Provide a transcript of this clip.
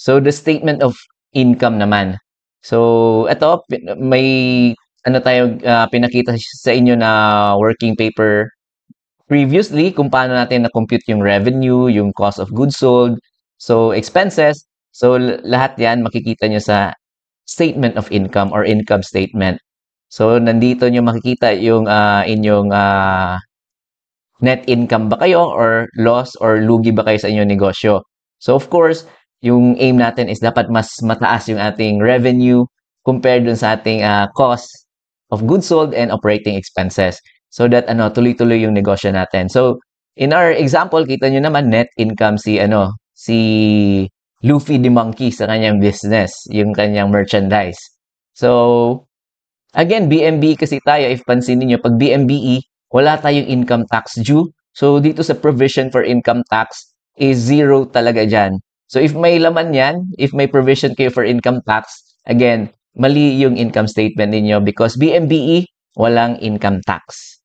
So, the statement of income naman. So, ito, may ano tayo, pinakita sa inyo na working paper previously kung paano natin na-compute yung revenue, yung cost of goods sold, so expenses. So, lahat yan makikita nyo sa statement of income or income statement. So, nandito nyo makikita yung inyong net income ba kayo or loss or lugi ba kayo sa inyong negosyo. So, of course, yung aim natin is dapat mas mataas yung ating revenue compared dun sa ating cost of goods sold and operating expenses. So that tuloy-tuloy yung negosyo natin. So, in our example, kita nyo naman net income si Luffy the Monkey sa kanyang business, yung kanyang merchandise. So, again, BMBE kasi tayo, if pansinin nyo, pag BMBE, wala tayong income tax due. So, dito sa provision for income tax is zero talaga dyan. So, if may laman yan, if may provision kayo for income tax, again, mali yung income statement ninyo because BMBE, walang income tax.